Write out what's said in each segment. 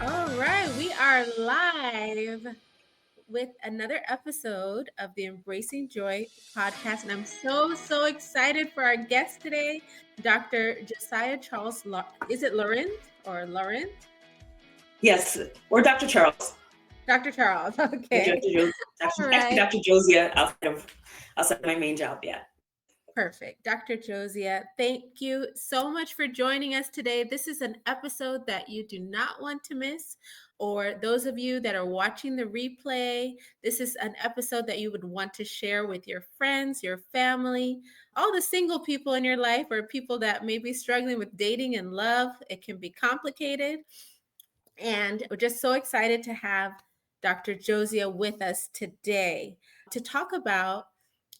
All right, we are live with another episode of the Embracing Joy podcast. And I'm so excited for our guest today, Dr. Josiah Charles. Is it Laurent or Laurent? Yes, or Dr. Charles, Dr. Charles. or Okay. Dr. Joseph. All Actually, right. Dr. Josya outside of my main job. Yeah. Perfect. Dr. Josya, thank you so much for joining us today. This is an episode that you do not want to miss. Or those of you that are watching the replay, this is an episode that you would want to share with your friends, your family, all the single people in your life, or people that may be struggling with dating and love. It can be complicated. And we're just so excited to have Dr. Josya with us today to talk about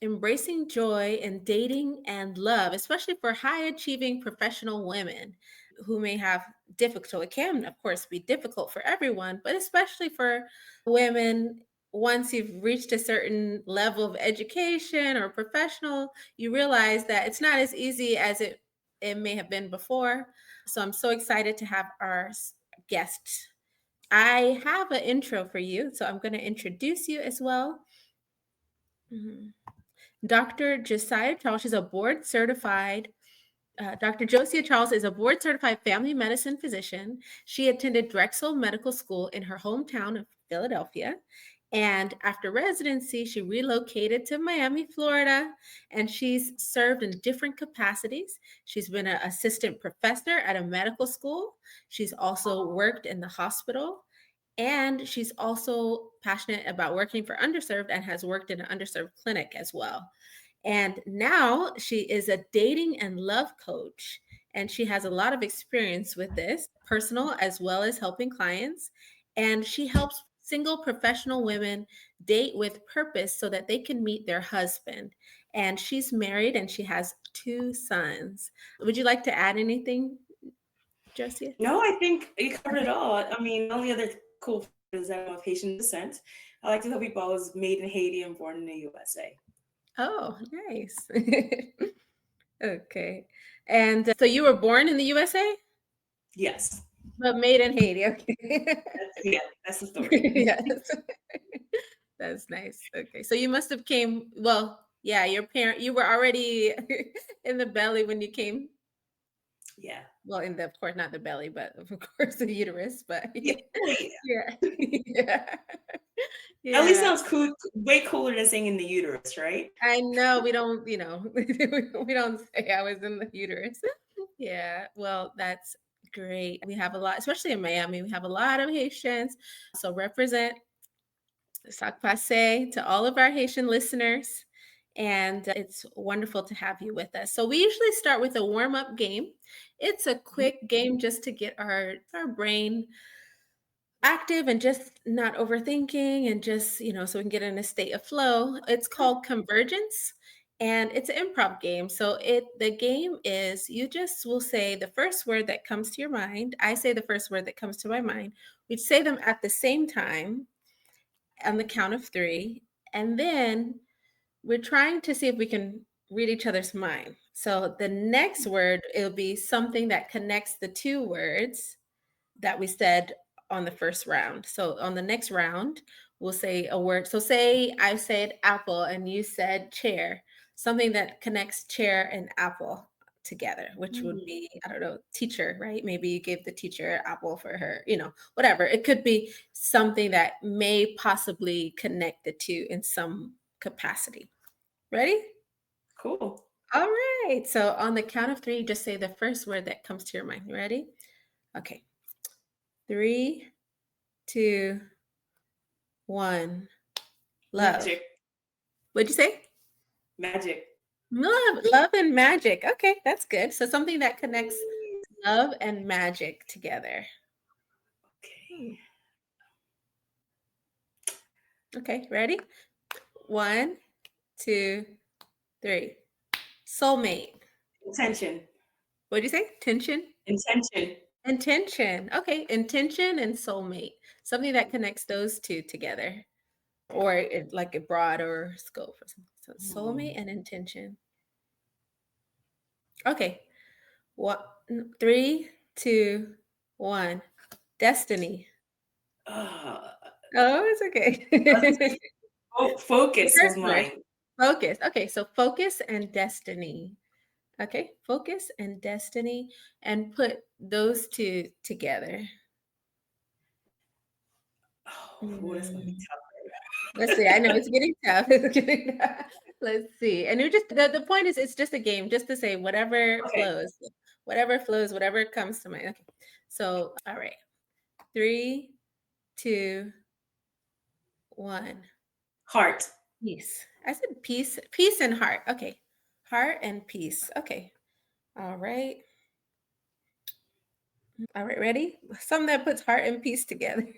embracing joy in dating and love, especially for high achieving professional women who may have difficult. It can, of course, be difficult for everyone, but especially for women. Once you've reached a certain level of education or professional, you realize that it's not as easy as it may have been before. So I'm so excited to have our guest. I have an intro for you, so I'm going to introduce you as well. Mhm. Dr. Josiah Charles is a board certified. Dr. Josya Charles is a board certified family medicine physician. She attended Drexel Medical School in her hometown of Philadelphia. And after residency, she relocated to Miami, Florida, and she's served in different capacities. She's been an assistant professor at a medical school. She's also worked in the hospital. And she's also passionate about working for underserved and has worked in an underserved clinic as well. And now she is a dating and love coach. And she has a lot of experience with this, personal as well as helping clients. And she helps single professional women date with purpose so that they can meet their husband. And she's married and she has 2 sons. Would you like to add anything, Josie? No, I think you covered it all. I mean, the only other cool part is that I'm of Haitian descent. I like to tell people I was made in Haiti and born in the USA. Oh, nice. Okay. And so you were born in the USA, Yes, but made in Haiti. Okay. that's the story. Yes. That's nice. Okay. So you must have came, well, yeah, you were already in the belly when you came. Yeah, Well, of course, not the belly, but of course the uterus, but yeah. Well, yeah. yeah. Yeah. At least Yeah. sounds cool. Way cooler than saying in the uterus, right? I know we don't, we don't say I was in the uterus. Yeah, well, that's great. We have a lot, especially in Miami, we have a lot of Haitians. So represent Sac Passe to all of our Haitian listeners. And it's wonderful to have you with us. So we usually start with a warm-up game. It's a Mhm. quick game just to get our brain active and just not overthinking and just, so we can get in a state of flow. It's Sure. called Convergence and it's an improv game. So the game is you just will say the first word that comes to your mind. I say the first word that comes to my mind. We say them at the same time on the count of 3 and then we're trying to see if we can read each other's mind. So the next word it'll be something that connects the 2 words that we said on the first round. So on the next round, we'll say a word. So say I said apple and you said chair, something that connects chair and apple together, which would Hmm. be, I don't know, teacher, right? Maybe you gave the teacher apple for her, whatever. It could be something that may possibly connect the two in some capacity. Ready? Cool. All right. So on the count of 3, just say the first word that comes to your mind. You ready? Okay. 3, 2, 1. Love. Magic. What'd you say? Magic. Love and magic. Okay, that's good. So something that connects love and magic together. Hmm. Okay. Okay, ready? 1, 2, 3. Soulmate. Intention. What'd you say? Tension? Intention. Intention. Okay, intention and soulmate. Something that connects those two together. Or like a broader scope or something. So soulmate Hmm. and intention. Okay. What? 3, 2, 1. Destiny. Uh, Oh, it's okay. let's see. The Focus was first word. mine. Focus. Okay, so focus and destiny. Okay, focus and destiny, and put those two together. Oh, that's gonna be Mm. tough. Let's see. I know it's getting tough. It's getting tough. Let's see. And you're just the point is it's just a game, just to say Okay, whatever flows, whatever comes to mind. Okay. So, all right. Three, two, one. heart. Peace. I said peace, peace and heart. Okay. Heart and peace. Okay. All right. All right. Ready? Something that puts heart and peace together.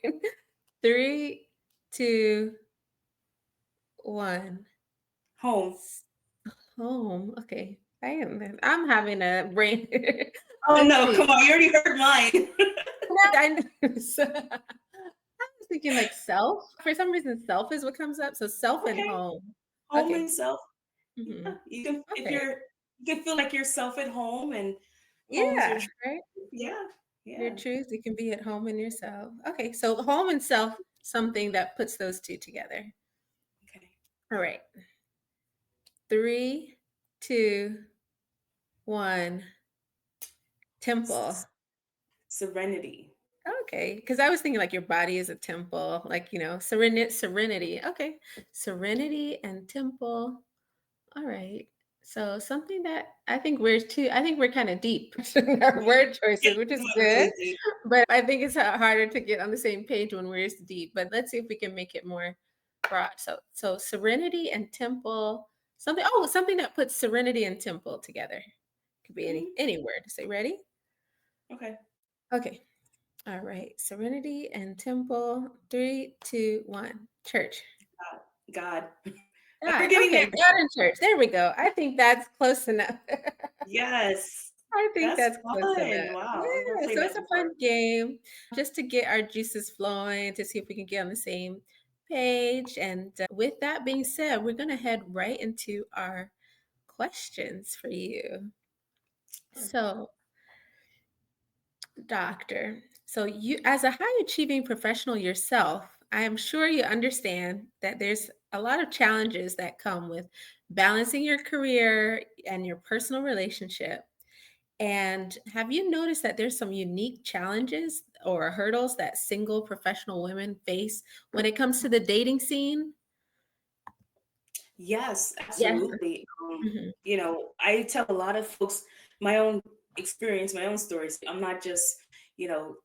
Three, two, one. Home. Home. Okay. I'm having a brain. Oh Let's no, see. come on, you already heard mine. I know. I was thinking like self. For some reason, self is what comes up. So self and Okay, home. home Okay. and self. Hmm. Yeah, you can if Okay. you can feel like yourself at home and home's your Yeah. Right. yeah, Your yeah. truth. You can be at home in yourself. Okay. So home and self, something that puts those two together. Okay. All right. Three, two, one. Temple. S- Serenity. Okay, because I was thinking like your body is a temple, like serenity. Okay, serenity and temple. All right. So something that I think we're kind of deep in our word Yeah, choices, which is we went good. really deep. But I think it's harder to get on the same page when we're deep. But let's see if we can make it more broad. So serenity and temple. Something that puts serenity and temple together. Could be Mhm. any word. Say ready? Okay. Okay. All right. Serenity and temple. Three, two, one. Church. God. God. But we're God. getting Okay. there. God and church. There we go. I think that's close enough. Yes. I think That's that's close enough. fun. Wow. I've never Yeah. played So that it's a before. fun game just to get our juices flowing to see if we can get on the same page. And with that being said, we're going to head right into our questions for you. Sure. So, doctor. So, you, as a high achieving professional yourself, I am sure you understand that there's a lot of challenges that come with balancing your career and your personal relationship. And have you noticed that there's some unique challenges or hurdles that single professional women face when it comes to the dating scene? Yes, Yes. absolutely. Mhm. I tell a lot of folks my own experience, my own stories. I'm not just,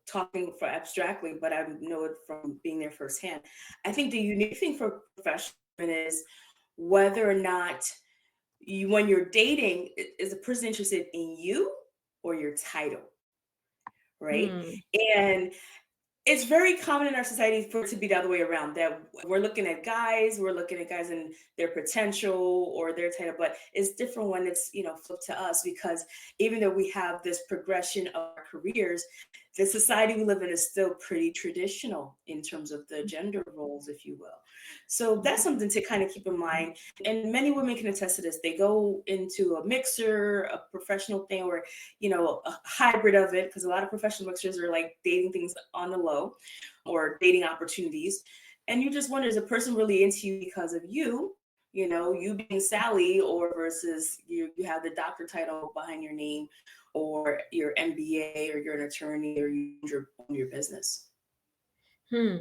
talking for abstractly, but I know it from being there firsthand. I think the unique thing for professional women is whether or not when you're dating, is a person interested in you or your title, right? Hmm. And it's very common in our society for it to be the other way around, that we're looking at guys and their potential or their title, but it's different when it's flipped to us, because even though we have this progression of our careers, the society we live in is still pretty traditional in terms of the gender roles, if you will. So that's something to kind of keep in mind, and many women can attest to this. They go into a mixer, a professional thing, or a hybrid of it, because a lot of professional mixers are like dating things on the low or dating opportunities. And you just wonder, is a person really into you because of you? You being Sally, or versus you have the doctor title behind your name, or your MBA, or you're an attorney, or you own your business. Hmm.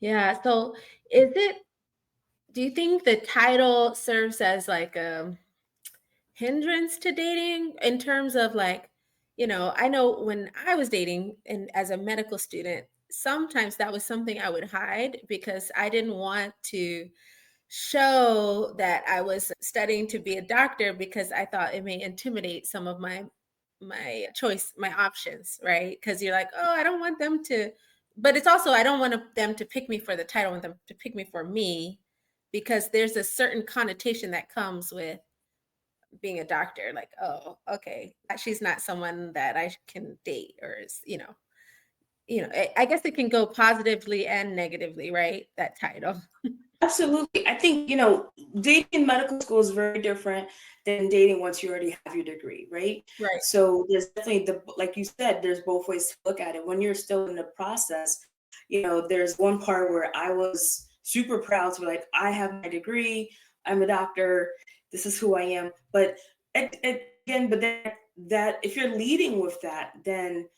Yeah. So do you think the title serves as like a hindrance to dating in terms of like, I know when I was dating and as a medical student, sometimes that was something I would hide because I didn't want to show that I was studying to be a doctor because I thought it may intimidate some of my options, right? Because you're like, oh, I don't want them to, but it's also I don't want them to pick me for the title, I want them to pick me for me because there's a certain connotation that comes with being a doctor. Like, oh, okay, she's not someone that I can date, or is, I guess it can go positively and negatively, right? That title. Absolutely. I think, dating in medical school is very different than dating once you already have your degree, right? Right. So there's definitely like you said, there's both ways to look at it. When you're still in the process, there's one part where I was super proud to be like, I have my degree, I'm a doctor, this is who I am. But again, but then that if you're leading with that, then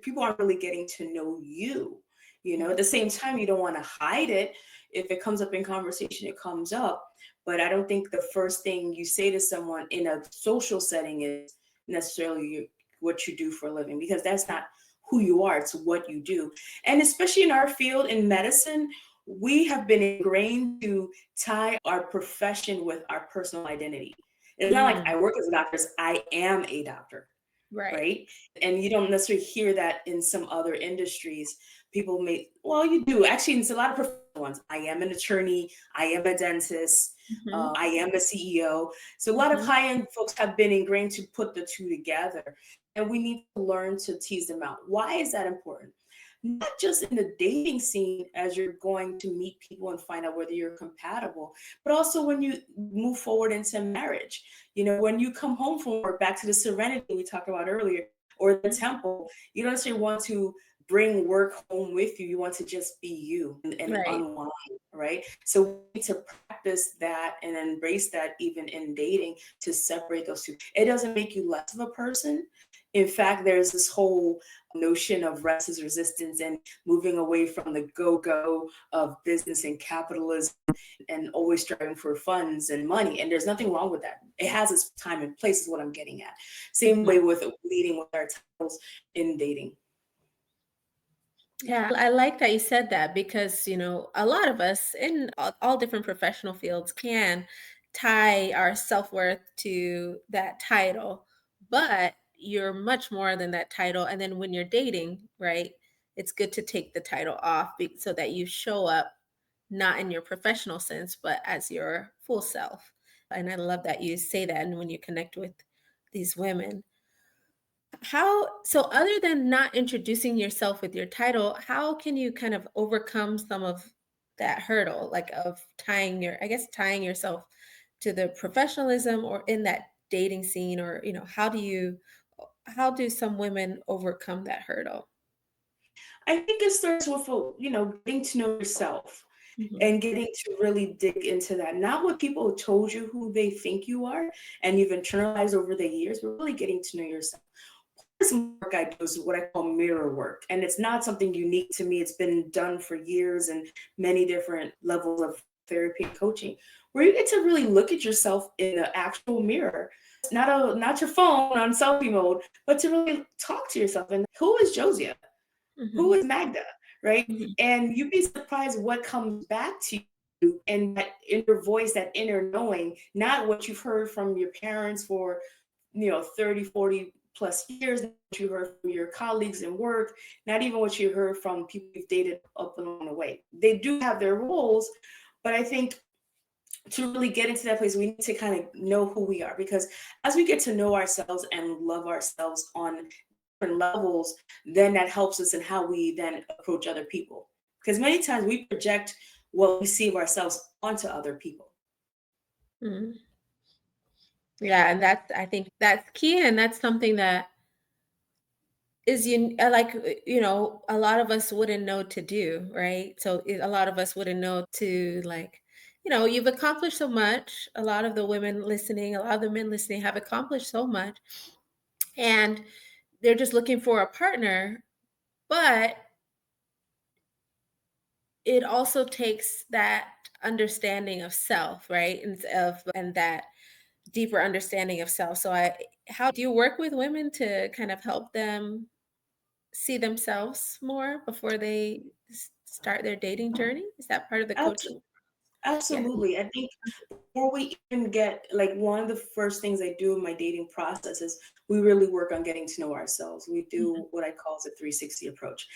people aren't really getting to know you. At the same time, you don't want to hide it. If it comes up in conversation, it comes up. But I don't think the first thing you say to someone in a social setting is necessarily what you do for a living, because that's not who you are, it's what you do. And especially in our field in medicine, we have been ingrained to tie our profession with our personal identity. It's not like I Mm, work as a doctor, it's I am a doctor, right. right? And you don't necessarily hear that in some other industries. People may, well, you do. Actually, it's a lot of professional ones. I am an attorney, I am a dentist, Mhm, I am a CEO. So a lot of mhm, high end folks have been ingrained to put the two together. And we need to learn to tease them out. Why is that important? Not just in the dating scene as you're going to meet people and find out whether you're compatible, but also when you move forward into marriage. When you come home from work, back to the serenity we talked about earlier, or the mhm. temple, you don't necessarily want to bring work home with you. You want to just be you and Right. unwind, right? So we need to practice that and embrace that even in dating, to separate those two. It doesn't make you less of a person. In fact, there's this whole notion of rest is resistance and moving away from the go-go of business and capitalism and always striving for funds and money. And there's nothing wrong with that. It has its time and place, is what I'm getting at. Same Mhm. way with leading with our titles in dating. Yeah, I like that you said that because, a lot of us in all different professional fields can tie our self-worth to that title, but you're much more than that title. And then when you're dating, right, it's good to take the title off so that you show up not in your professional sense, but as your full self. And I love that you say that. And when you connect with these women, so other than not introducing yourself with your title, how can you kind of overcome some of that hurdle, like of tying yourself to the professionalism or in that dating scene, or, how do some women overcome that hurdle? I think it starts with, getting to know yourself Mhm. and getting to really dig into that. Not what people told you who they think you are and you've internalized over the years, but really getting to know yourself. Some work I do is what I call mirror work. And it's not something unique to me. It's been done for years and many different levels of therapy and coaching, where you get to really look at yourself in the actual mirror. It's not your phone on selfie mode, but to really talk to yourself. And who is Josya? Who Mhm. is Magda? Right? Mhm. And you'd be surprised what comes back to you and that inner voice, that inner knowing, not what you've heard from your parents for 30, 40 plus years, what you heard from your colleagues in work, not even what you heard from people you've dated up along the way. They do have their roles, but I think to really get into that place, we need to kind of know who we are, because as we get to know ourselves and love ourselves on different levels, then that helps us in how we then approach other people. Because many times we project what we see of ourselves onto other people. Mhm. Yeah, and I think that's key, and that's something that is a lot of us wouldn't know to do, right? So a lot of us wouldn't know to, like, you've accomplished so much. A lot of the women listening, a lot of the men listening have accomplished so much, and they're just looking for a partner. But it also takes that understanding of self, right? And that deeper understanding of self. So how do you work with women to kind of help them see themselves more before they start their dating journey? Is that part of the coaching? Yeah. Absolutely. I think before we even get, like, one of the first things I do in my dating process is we really work on getting to know ourselves. We Mhm. do what I call the 360 approach,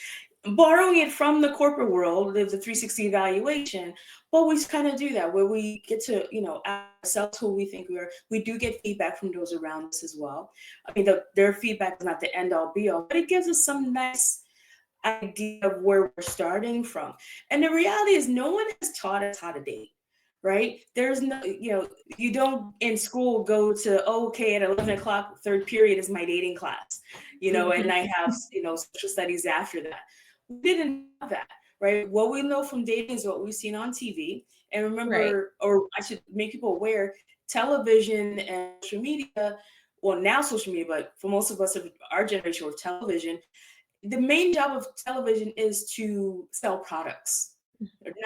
borrowing it from the corporate world. There's a 360 evaluation, but we kind of do that where we get to, ask ourselves who we think we are. We do get feedback from those around us as well. I mean, their feedback is not the end all be all, but it gives us some nice idea of where we're starting from. And the reality is, no one has taught us how to date. right? There's no, you don't in school go to, oh, okay, at 11 o'clock, third period is my dating class, and I Mhm. have, social studies after that. We didn't have that, right? What we know from dating is what we've seen on TV. And Right. remember, or I should make people aware, television and social media, well, now social media, but for most of us of our generation with television, the main job of television is to sell products,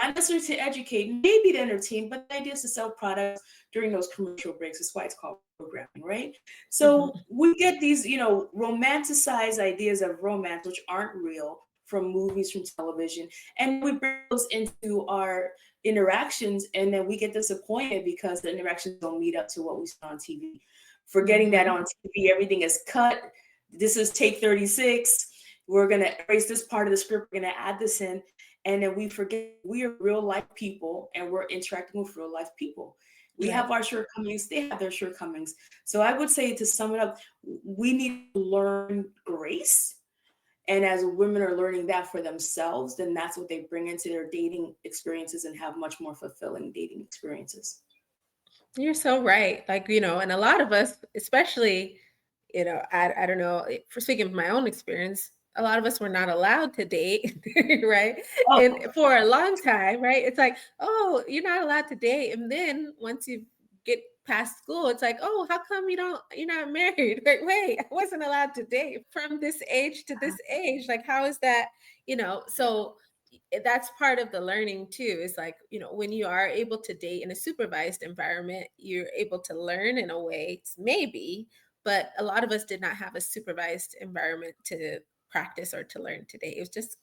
not necessarily to educate, maybe to entertain, but the idea is to sell products during those commercial breaks. That's why it's called programming, right? So Mhm. we get these, romanticized ideas of romance, which aren't real, from movies, from television, and we bring those into our interactions, and then we get disappointed because the interactions don't meet up to what we saw on TV. Forgetting that Mhm. on TV, everything is cut. This is take 36. We're going to erase this part of the script. We're going to add this in. And then we forget we are real life people and we're interacting with real life people. We have Right. our shortcomings, they have their shortcomings. So I would say, to sum it up, we need to learn grace. And as women are learning that for themselves, then that's what they bring into their dating experiences and have much more fulfilling dating experiences. You're so right. Like, and a lot of us, especially, I don't know, for speaking of my own experience, a lot of us were not allowed to date, right? And Oh, for a long time, right? It's like, oh, you're not allowed to date. And then once you get past school, it's like, oh, how come you're not married? Like, wait, I wasn't allowed to date from this age to this age. Like, how is that, so that's part of the learning too, is like, when you are able to date in a supervised environment, you're able to learn in a way, maybe, but a lot of us did not have a supervised environment to practice or to learn to date. It was just,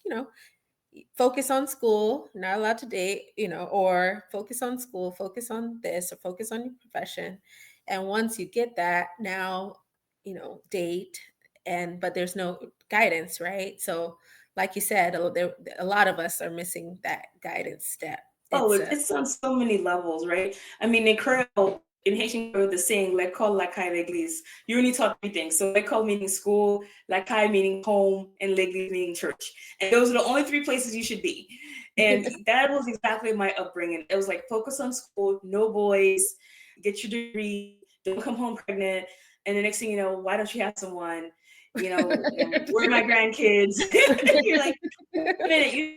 focus on school, not allowed to date, or focus on school, focus on this, or focus on your profession. And once you get that, now, date, but there's no guidance, right? So, like you said, a lot of us are missing that guidance step. Oh, It's it's on so many levels, right? I mean, in Creole, in Haitian Creole, the saying "l'école, la caille, l'église." You only taught three things. So l'école meaning school, la caille meaning home, and l'église meaning church. And those are the only three places you should be. And that was exactly my upbringing. It was like, focus on school, no boys, get your degree, don't come home pregnant. And the next thing you know, why don't you have someone? Where are my grandkids? You're like, minute,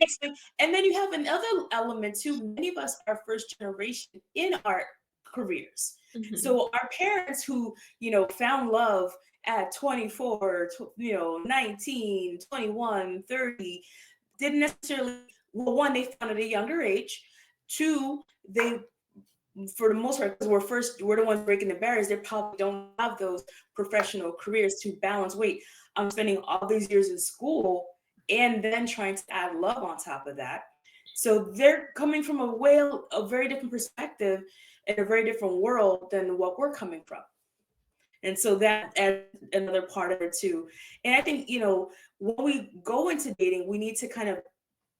and then you have another element too. Many of us are first generation in our careers. Mhm. So our parents who, found love at 24, 19, 21, 30, didn't necessarily, well, one, they found at a younger age. Two, they, for the most part, because we're the ones breaking the barriers, they probably don't have those professional careers to balance. Wait, I'm spending all these years in school and then trying to add love on top of that. So they're coming from a very different perspective and a very different world than what we're coming from. And so that adds another part of it too. And I think, when we go into dating, we need to kind of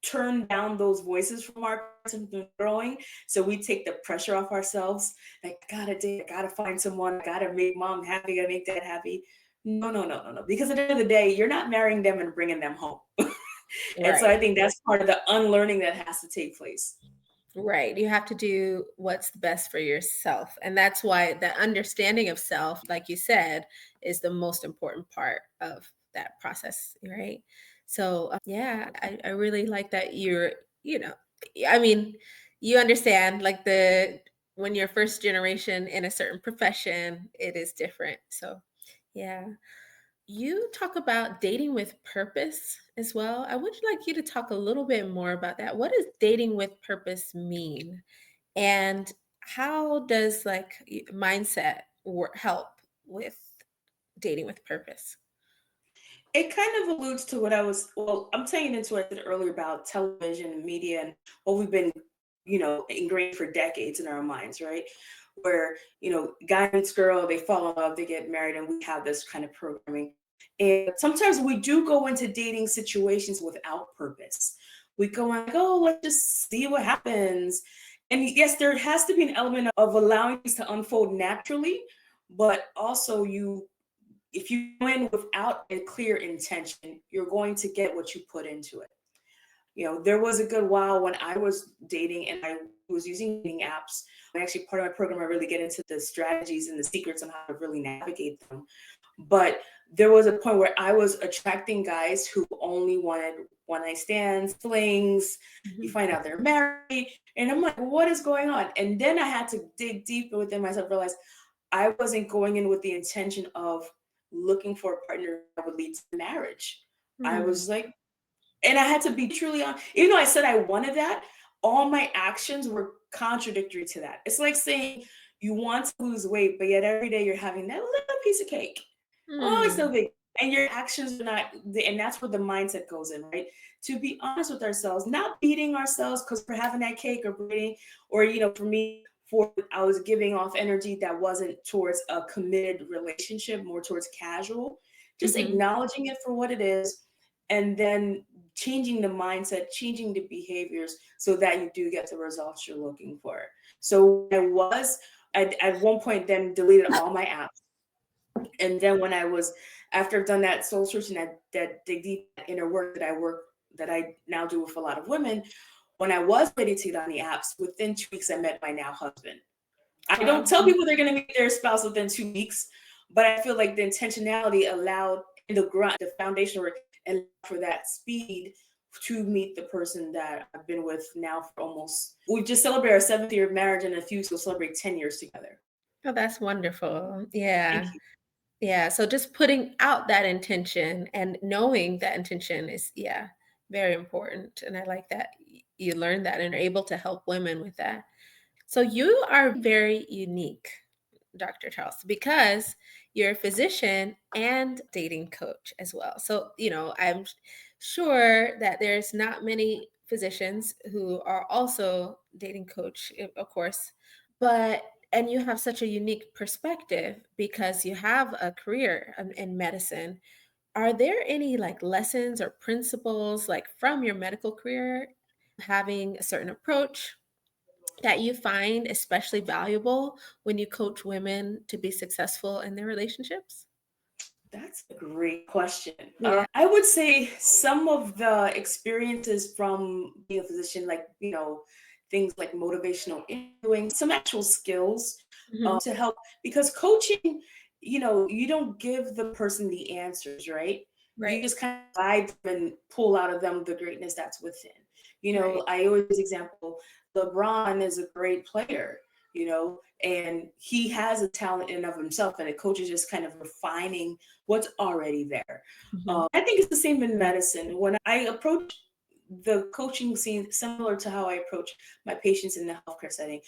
turn down those voices from our parents and been growing. So we take the pressure off ourselves. Like, I gotta date, I gotta find someone, I gotta make mom happy, I gotta make dad happy. No, no, no, no, no. Because at the end of the day, you're not marrying them and bringing them home. And so I Right. think that's part of the unlearning that has to take place. Right. You have to do what's best for yourself. And that's why the understanding of self, like you said, is the most important part of that process. Right. So, yeah, I really like that you know, I mean, you understand like when you're first generation in a certain profession, it is different. So, yeah. You talk about dating with purpose as well. I would like you to talk a little bit more about that. What does dating with purpose mean? And how does mindset help with dating with purpose? It kind of alludes to what I'm taking into what I said earlier about television and media and what we've been, ingrained for decades in our minds, right? Where, guy meets girl, they fall in love, they get married, and we have this kind of programming. And sometimes we do go into dating situations without purpose. We go like, oh, let's just see what happens. And yes, there has to be an element of allowing things to unfold naturally, but also if you go in without a clear intention, you're going to get what you put into it. There was a good while when I was dating and I was using dating apps. And actually, part of my program, I really get into the strategies and the secrets on how to really navigate them. But there was a point where I was attracting guys who only wanted one night stands, flings. You Mhm. find out they're married, and I'm like, what is going on? And then I had to dig deep within myself, realize I wasn't going in with the intention of looking for a partner that would lead to marriage. I Mhm. was like, and I had to be truly honest. Even though I said I wanted that, all my actions were contradictory to that. It's like saying you want to lose weight, but yet every day you're having that little piece of cake. Oh, it's so Mm. big. And your actions are not, and that's where the mindset goes in, right? To be honest with ourselves, not beating ourselves because we're having that cake or breathing, or, for me, I was giving off energy that wasn't towards a committed relationship, more towards casual, just Mhm. acknowledging it for what it is, and then changing the mindset, changing the behaviors so that you do get the results you're looking for. So I at one point then deleted all my apps. And then when I was, after I've done that soul searching, that dig deep inner work that I now do with a lot of women, when I was ready to get on the apps, within 2 weeks I met my now husband. I don't Wow. tell people they're going to meet their spouse within 2 weeks, but I feel like the intentionality allowed, and the foundation work allowed for that speed to meet the person that I've been with now for almost, we just celebrated our 7th year of marriage, and in a few weeks we'll celebrate 10 years together. Oh, that's wonderful. Thank Yeah. you. Yeah. So just putting out that intention and knowing that intention is, yeah, very important. And I like that you learned that and are able to help women with that. So you are very unique, Dr. Charles, because you're a physician and dating coach as well. So, I'm sure that there's not many physicians who are also dating coach, of course, but and you have such a unique perspective because you have a career in medicine. Are there any like lessons or principles like from your medical career having a certain approach that you find especially valuable when you coach women to be successful in their relationships? That's a great question. Yeah. I would say some of the experiences from being a physician, like, things like motivational interviewing, some actual skills Mhm. to help, because coaching, you don't give the person the answers, right? You Right. just kind of guide them and pull out of them the greatness that's within. Right. I always use example, LeBron is a great player, and he has a talent in and of himself, and a coach is just kind of refining what's already there. Mhm. I think it's the same in medicine. When I approach the coaching scene, similar to how I approach my patients in the healthcare setting,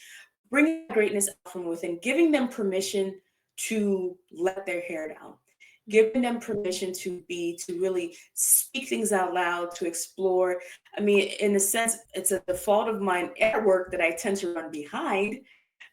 bringing greatness out from within, giving them permission to let their hair down, giving them permission to really speak things out loud, to explore. I mean, in a sense, it's a default of mine at work that I tend to run behind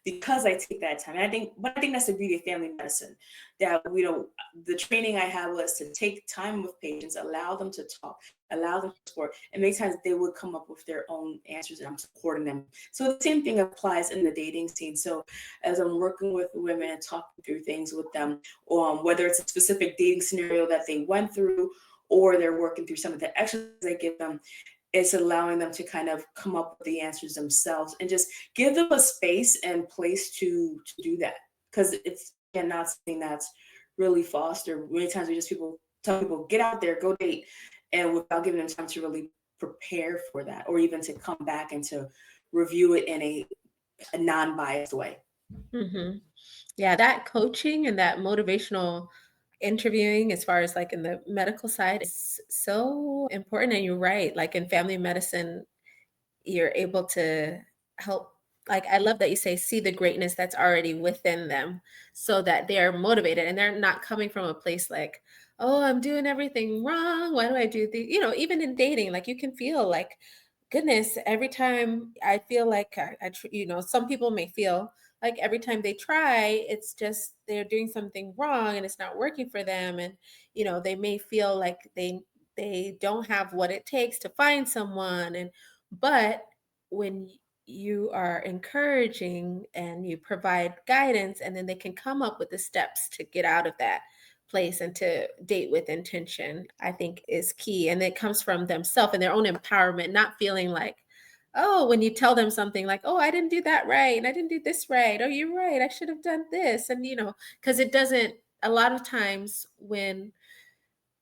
because I take that time. And I think that's the beauty of family medicine. That the training I had was to take time with patients, allow them to talk, allow them to explore, and many times they would come up with their own answers, and I'm supporting them. So the same thing applies in the dating scene. So as I'm working with women and talking through things with them, whether it's a specific dating scenario that they went through, or they're working through some of the exercises I give them, it's allowing them to kind of come up with the answers themselves and just give them a space and place to do that, because it's, again, not something that's really fostered. Many times we just people tell people get out there, go date, and without giving them time to really prepare for that, or even to come back and to review it in a non-biased way. Mhm. Yeah, that coaching and that motivational interviewing as far as like in the medical side is so important, and you're right, like in family medicine you're able to help, like I love that you say see the greatness that's already within them so that they're motivated and they're not coming from a place like, oh, I'm doing everything wrong, why do I do the, even in dating, like you can feel like, goodness, every time I feel like some people may feel like every time they try, it's just they're doing something wrong and it's not working for them. And, they may feel like they don't have what it takes to find someone. And but when you are encouraging and you provide guidance, and then they can come up with the steps to get out of that place and to date with intention, I think is key. And it comes from themselves and their own empowerment, not feeling like, oh, when you tell them something like, oh, I didn't do that right. And I didn't do this right. Oh, you're right. I should have done this. And, because it doesn't, a lot of times when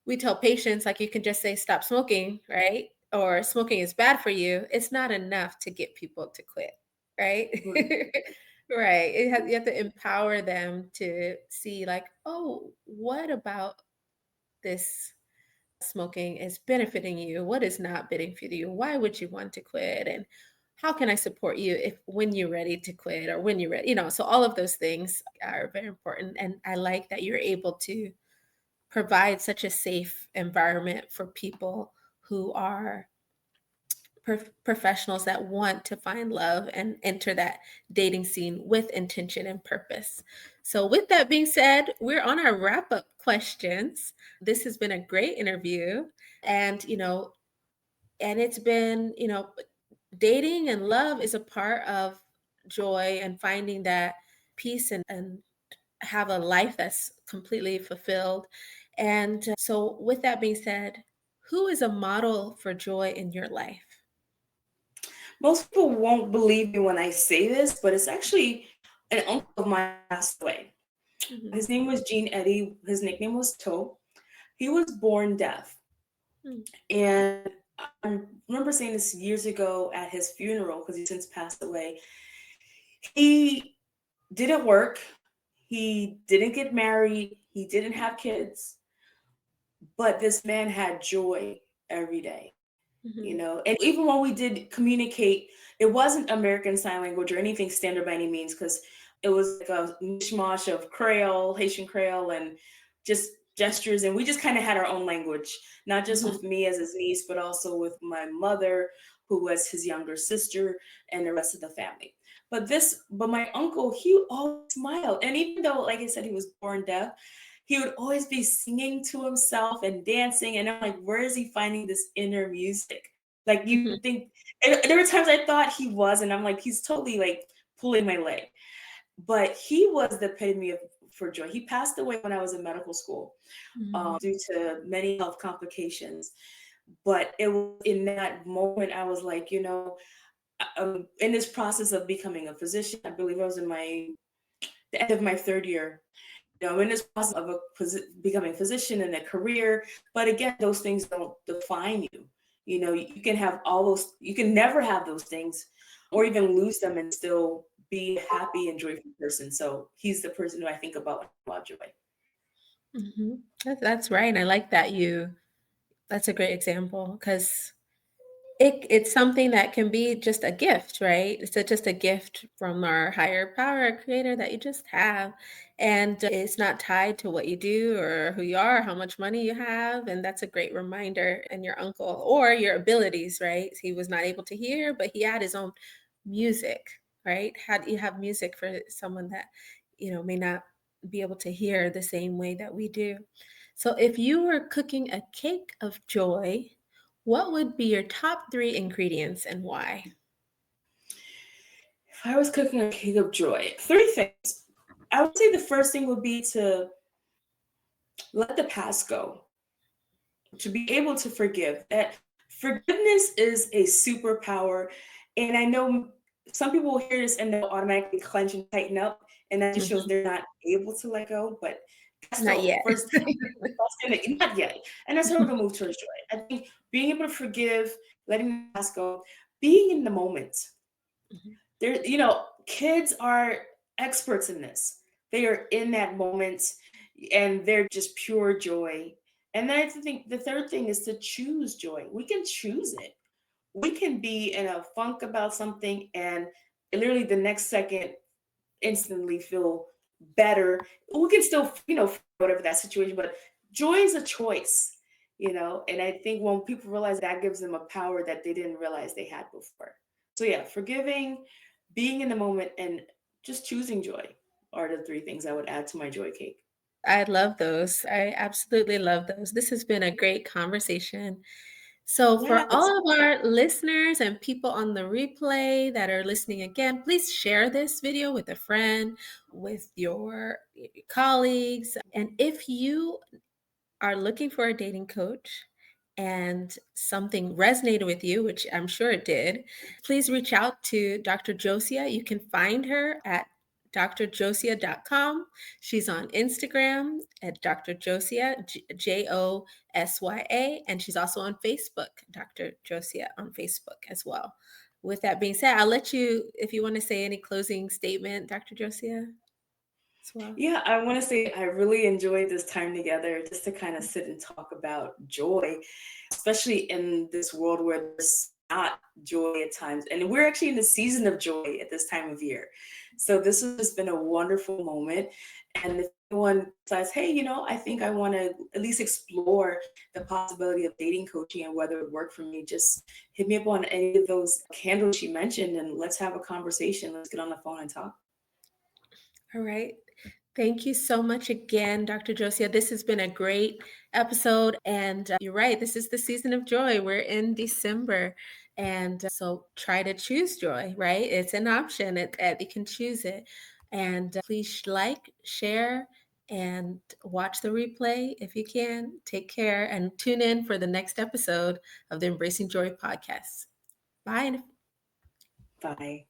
we tell patients, like, you can just say, stop smoking, right? Or smoking is bad for you. It's not enough to get people to quit, right? Right. You have to empower them to see, like, oh, what about this smoking is benefiting you? What is not benefiting you? Why would you want to quit? And how can I support you if when you're ready to quit or when you're ready? So all of those things are very important. And I like that you're able to provide such a safe environment for people who are professionals that want to find love and enter that dating scene with intention and purpose. So, with that being said, we're on our wrap up questions. This has been a great interview. And, and it's been, dating and love is a part of joy and finding that peace and have a life that's completely fulfilled. And so, with that being said, who is a model for joy in your life? Most people won't believe me when I say this, but it's actually an uncle of mine passed away. Mhm. His name was Gene Eddy. His nickname was Toe. He was born deaf. Mm. And I remember saying this years ago at his funeral because he since passed away. He didn't work. He didn't get married. He didn't have kids. But this man had joy every day. Mhm. And even when we did communicate, it wasn't American Sign Language or anything standard by any means, because it was like a mishmash of Creole, Haitian Creole, and just gestures. And we just kind of had our own language, not just Mhm. with me as his niece, but also with my mother, who was his younger sister, and the rest of the family. But my uncle, he always smiled. And even though, like I said, he was born deaf, he would always be singing to himself and dancing. And I'm like, where is he finding this inner music? Like, you Mhm. would think, and there were times I thought he was, and I'm like, he's totally like pulling my leg. But he was the epitome of for joy. He passed away when I was in medical school Mhm. due to many health complications. But it was in that moment I was like, in this process of becoming a physician, I believe I was in the end of my third year. I'm in this process of becoming a physician and a career. But again, those things don't define you. You can have all those, you can never have those things or even lose them and still be a happy and joyful person. So he's the person who I think about joy. Mhm. That's right. And I like that that's a great example because it's something that can be just a gift, right? Just a gift from our higher power, our creator that you just have. And it's not tied to what you do or who you are, how much money you have. And that's a great reminder. And your uncle or your abilities, right? He was not able to hear, but he had his own music, right? How do you have music for someone that, may not be able to hear the same way that we do? So if you were cooking a cake of joy, what would be your top 3 ingredients and why? If I was cooking a cake of joy, three things. I would say the first thing would be to let the past go, to be able to forgive. That forgiveness is a superpower. And I know some people will hear this and they'll automatically clench and tighten up, and that just shows Mhm. they're not able to let go. But that's Not the yet. first not yet. And that's sort of a move towards joy. I think being able to forgive, letting the past go, being in the moment. Mhm. Kids are experts in this. They are in that moment and they're just pure joy. And then I think the third thing is to choose joy. We can choose it. We can be in a funk about something and literally the next second instantly feel better. We can still, whatever that situation, but joy is a choice, and I think when people realize that gives them a power that they didn't realize they had before. So yeah, forgiving, being in the moment, and just choosing joy are the three things I would add to my joy cake. I love those. I absolutely love those. This has been a great conversation. So, for Yes. all of our listeners and people on the replay that are listening again, please share this video with a friend, with your colleagues. And if you are looking for a dating coach and something resonated with you, which I'm sure it did, please reach out to Dr. Josya. You can find her at drjosya.com. She's on Instagram at Dr. Josya, Josya, and she's also on Facebook, Dr. Josya on Facebook as well. With that being said, I'll let you, if you want to say any closing statement, Dr. Josya, as well. Yeah, I want to say I really enjoyed this time together just to kind of sit and talk about joy, especially in this world where there's not joy at times. And we're actually in the season of joy at this time of year. So this has just been a wonderful moment. And if anyone decides, hey, I think I want to at least explore the possibility of dating coaching and whether it would work for me, just hit me up on any of those candles you mentioned and let's have a conversation. Let's get on the phone and talk. All right. Thank you so much again, Dr. Josya. This has been a great episode. And you're right, this is the season of joy. We're in December. And so try to choose joy, right? It's an option, you can choose it. And please like, share, and watch the replay if you can. Take care and tune in for the next episode of the Embracing Joy podcast. Bye. Bye.